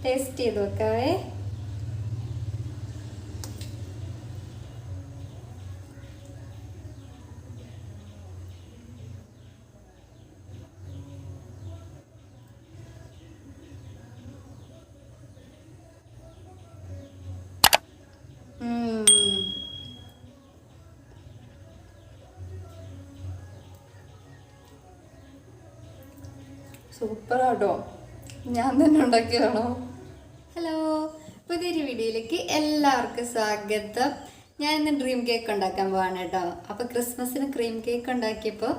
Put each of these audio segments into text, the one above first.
Taste ചെയ്ത് നോക്കാവേ. സൂപ്പറാട്ടോ, ഞാൻ തന്നെ ഉണ്ടാക്കിയതാണോ? ഹലോ, പുതിയൊരു വീഡിയോയിലേക്ക് എല്ലാവർക്കും സ്വാഗതം. ഞാൻ ഇന്ന് ഡ്രീം കേക്ക് ഉണ്ടാക്കാൻ പോവാണ് കേട്ടോ. അപ്പോൾ ക്രിസ്മസിന് ക്രീം കേക്ക് ഉണ്ടാക്കിയപ്പോൾ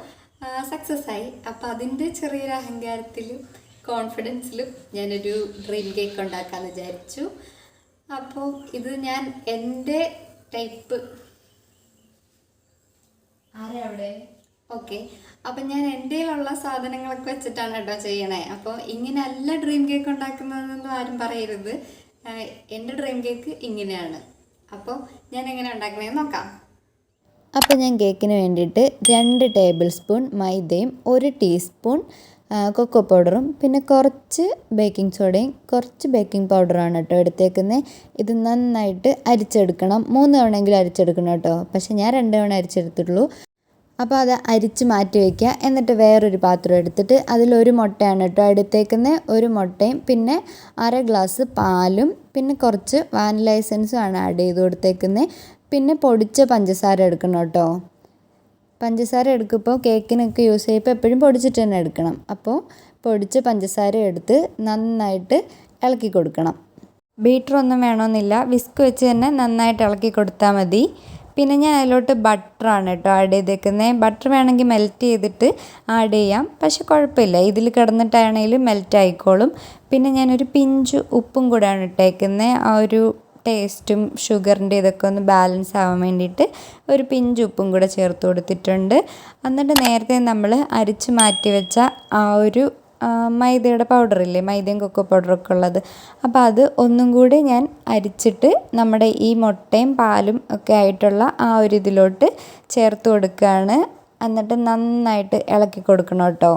സക്സസ് ആയി. അപ്പോൾ അതിൻ്റെ ചെറിയൊരു അഹങ്കാരത്തിലും കോൺഫിഡൻസിലും ഞാനൊരു ഡ്രീം കേക്ക് ഉണ്ടാക്കാമെന്ന് വിചാരിച്ചു. അപ്പോൾ ഇത് ഞാൻ എൻ്റെ ടൈപ്പ് അവിടെ ഓക്കെ. അപ്പം ഞാൻ എൻ്റെ കയ്യിലുള്ള സാധനങ്ങളൊക്കെ വെച്ചിട്ടാണ് കേട്ടോ ചെയ്യണേ. അപ്പോൾ ഇങ്ങനെയല്ല ഡ്രീം കേക്ക് ഉണ്ടാക്കുന്നതെന്നൊന്നും ആരും പറയരുത്. എൻ്റെ ഡ്രീം കേക്ക് ഇങ്ങനെയാണ്. അപ്പോൾ ഞാൻ എങ്ങനെ ഉണ്ടാക്കണേന്ന് നോക്കാം. അപ്പോൾ ഞാൻ കേക്കിന് വേണ്ടിയിട്ട് 2 ടേബിൾ സ്പൂൺ മൈദയും 1 ടീസ്പൂൺ കൊക്കോ പൗഡറും പിന്നെ കുറച്ച് ബേക്കിംഗ് സോഡയും കുറച്ച് ബേക്കിംഗ് പൗഡറാണ് കേട്ടോ എടുത്തേക്കുന്നത്. ഇത് നന്നായിട്ട് അരിച്ചെടുക്കണം. 3 തവണയെങ്കിലും അരിച്ചെടുക്കണം കേട്ടോ. പക്ഷേ ഞാൻ 2 തവണ അരിച്ചെടുത്തിട്ടുള്ളൂ. അപ്പോൾ അത് അരിച്ച് മാറ്റി വയ്ക്കുക. എന്നിട്ട് വേറൊരു പാത്രം എടുത്തിട്ട് അതിലൊരു മുട്ടയാണ് കേട്ടോ എടുത്തേക്കുന്നത്. ഒരു മുട്ടയും പിന്നെ 1/2 ഗ്ലാസ് പാലും പിന്നെ കുറച്ച് വാനില എസൻസും ആണ് ആഡ് ചെയ്ത് കൊടുത്തേക്കുന്നത്. പിന്നെ പൊടിച്ച പഞ്ചസാര എടുക്കണം കേട്ടോ. പഞ്ചസാര എടുക്കുമ്പോൾ കേക്കിനൊക്കെ യൂസ് ചെയ്യുമ്പോൾ എപ്പോഴും പൊടിച്ചിട്ട് തന്നെ എടുക്കണം. അപ്പോൾ പൊടിച്ച പഞ്ചസാര എടുത്ത് നന്നായിട്ട് ഇളക്കി കൊടുക്കണം. ബീറ്ററൊന്നും വേണമെന്നില്ല, വിസ്ക് വെച്ച് തന്നെ നന്നായിട്ട് ഇളക്കി കൊടുത്താൽ മതി. പിന്നെ ഞാൻ അതിലോട്ട് ബട്ടറാണ് കേട്ടോ ആഡ് ചെയ്തേക്കുന്നത്. ബട്ടർ വേണമെങ്കിൽ മെൽറ്റ് ചെയ്തിട്ട് ആഡ് ചെയ്യാം, പക്ഷെ കുഴപ്പമില്ല, ഇതിൽ കിടന്നിട്ടാണെങ്കിലും മെൽറ്റ് ആയിക്കോളും. പിന്നെ ഞാനൊരു പിഞ്ച് ഉപ്പും കൂടെയാണ് ഇട്ടേക്കുന്നത്. ആ ഒരു ടേസ്റ്റും ഷുഗറിൻ്റെ ഇതൊക്കെ ഒന്ന് ബാലൻസ് ആവാൻ വേണ്ടിയിട്ട് ഒരു പിഞ്ച് ഉപ്പും കൂടെ ചേർത്ത് കൊടുത്തിട്ടുണ്ട്. എന്നിട്ട് നേരത്തെ നമ്മൾ അരിച്ച് മാറ്റി വെച്ച ആ ഒരു മൈദയുടെ പൗഡറില്ലേ, മൈദയും കൊക്കോ പൗഡറൊക്കെ ഉള്ളത്, അപ്പോൾ അത് ഒന്നും കൂടി ഞാൻ അരിച്ചിട്ട് നമ്മുടെ ഈ മുട്ടയും പാലും ഒക്കെ ആയിട്ടുള്ള ആ ഒരു ഇതിലോട്ട് ചേർത്ത് കൊടുക്കുകയാണ്. എന്നിട്ട് നന്നായിട്ട് ഇളക്കി കൊടുക്കണം കേട്ടോ.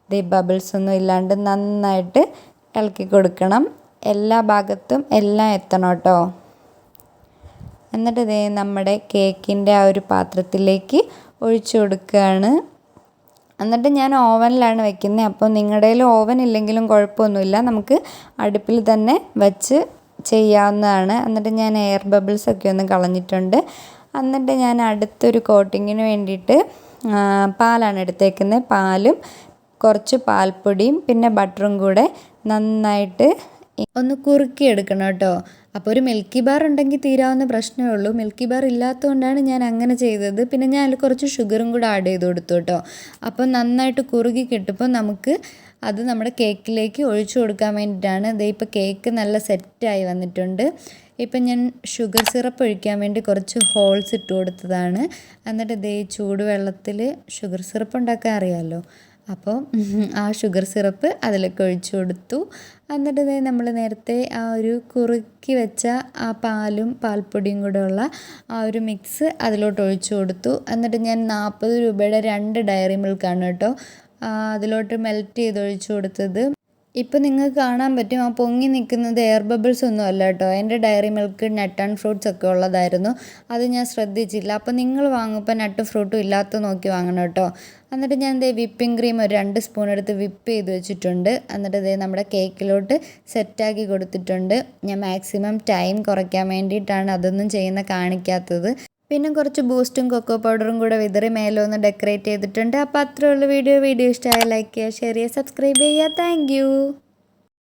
ഇത് ബബിൾസ് ഒന്നും ഇല്ലാണ്ട് നന്നായിട്ട് ഇളക്കി കൊടുക്കണം. എല്ലാ ഭാഗത്തും എല്ലാം എത്തണം കേട്ടോ. എന്നിട്ട് ഇതേ നമ്മുടെ കേക്കിൻ്റെ ആ ഒരു പാത്രത്തിലേക്ക് ഒഴിച്ചു കൊടുക്കുകയാണ്. എന്നിട്ട് ഞാൻ ഓവനിലാണ് വെക്കുന്നത്. അപ്പോൾ നിങ്ങളുടെ കയ്യിൽ ഓവൻ ഇല്ലെങ്കിലും കുഴപ്പമൊന്നുമില്ല, നമുക്ക് അടുപ്പിൽ തന്നെ വച്ച് ചെയ്യാവുന്നതാണ്. എന്നിട്ട് ഞാൻ എയർ ബബിൾസൊക്കെ ഒന്ന് കളഞ്ഞിട്ടുണ്ട്. എന്നിട്ട് ഞാൻ അടുത്തൊരു കോട്ടിങ്ങിന് വേണ്ടിയിട്ട് പാലാണ് എടുത്തേക്കുന്നത്. പാലും കുറച്ച് പാൽപ്പൊടിയും പിന്നെ ബട്ടറും കൂടെ നന്നായിട്ട് ഒന്ന് കുറുക്കി എടുക്കണം കേട്ടോ. അപ്പോൾ ഒരു മിൽക്കി ബാർ ഉണ്ടെങ്കിൽ തീരാവുന്ന പ്രശ്നമേ ഉള്ളൂ. മിൽക്കി ബാർ ഇല്ലാത്തതുകൊണ്ടാണ് ഞാൻ അങ്ങനെ ചെയ്തത്. പിന്നെ ഞാൻ അതിൽ കുറച്ച് ഷുഗറും കൂടെ ആഡ് ചെയ്ത് കൊടുത്തു കേട്ടോ. അപ്പോൾ നന്നായിട്ട് കുറുകി കിട്ടുമ്പോൾ നമുക്ക് അത് നമ്മുടെ കേക്കിലേക്ക് ഒഴിച്ചു കൊടുക്കാൻ വേണ്ടിയിട്ടാണ്. ദേ ഇപ്പോൾ കേക്ക് നല്ല സെറ്റായി വന്നിട്ടുണ്ട്. ഇപ്പം ഞാൻ ഷുഗർ സിറപ്പ് ഒഴിക്കാൻ വേണ്ടി കുറച്ച് ഹോൾസ് ഇട്ട് കൊടുത്തതാണ്. എന്നിട്ട് ദേ ചൂടുവെള്ളത്തിൽ ഷുഗർ സിറപ്പ് ഉണ്ടാക്കാൻ അറിയാമല്ലോ, അപ്പോൾ ആ ഷുഗർ സിറപ്പ് അതിലൊക്കെ ഒഴിച്ചു കൊടുത്തു. എന്നിട്ട് നമ്മൾ നേരത്തെ ആ ഒരു കുറുക്കി വെച്ച ആ പാലും പാൽപ്പൊടിയും കൂടെ ഉള്ള ആ ഒരു മിക്സ് അതിലോട്ട് ഒഴിച്ചു കൊടുത്തു. എന്നിട്ട് ഞാൻ 40 രൂപയുടെ 2 ഡയറി മിൽക്കാണ് കേട്ടോ അതിലോട്ട് മെൽറ്റ് ചെയ്ത് ഒഴിച്ചു കൊടുത്തത്. ഇപ്പോൾ നിങ്ങൾക്ക് കാണാൻ പറ്റും, ആ പൊങ്ങി നിൽക്കുന്നത് എയർ ബബിൾസ് ഒന്നും അല്ല കേട്ടോ. എൻ്റെ Dairy Milk nut and fruits ഒക്കെ ഉള്ളതായിരുന്നു, അത് ഞാൻ ശ്രദ്ധിച്ചില്ല. അപ്പോൾ നിങ്ങൾ വാങ്ങുമ്പോൾ നട്ട് ഫ്രൂട്ടും ഇല്ലാത്ത നോക്കി വാങ്ങണം കേട്ടോ. എന്നിട്ട് ഞാൻ വിപ്പിംഗ് ക്രീം ഒരു 2 സ്പൂൺ എടുത്ത് വിപ്പ് ചെയ്ത് വെച്ചിട്ടുണ്ട്. എന്നിട്ട് നമ്മുടെ കേക്കിലോട്ട് സെറ്റാക്കി കൊടുത്തിട്ടുണ്ട്. ഞാൻ മാക്സിമം ടൈം കുറയ്ക്കാൻ വേണ്ടിയിട്ടാണ് അതൊന്നും കാണിക്കാത്തത്. പിന്നെ കുറച്ച് ബൂസ്റ്റും കൊക്കോ പൗഡറും കൂടെ വിതറി മേലെ ഒന്ന് ഡെക്കറേറ്റ് ചെയ്തിട്ടുണ്ട്. അപ്പോൾ അത്രേ ഉള്ളൂ വീഡിയോ ഇഷ്ടമായ ലൈക്ക് ചെയ്യുക, ഷെയർ ചെയ്യുക, സബ്സ്ക്രൈബ് ചെയ്യുക. താങ്ക്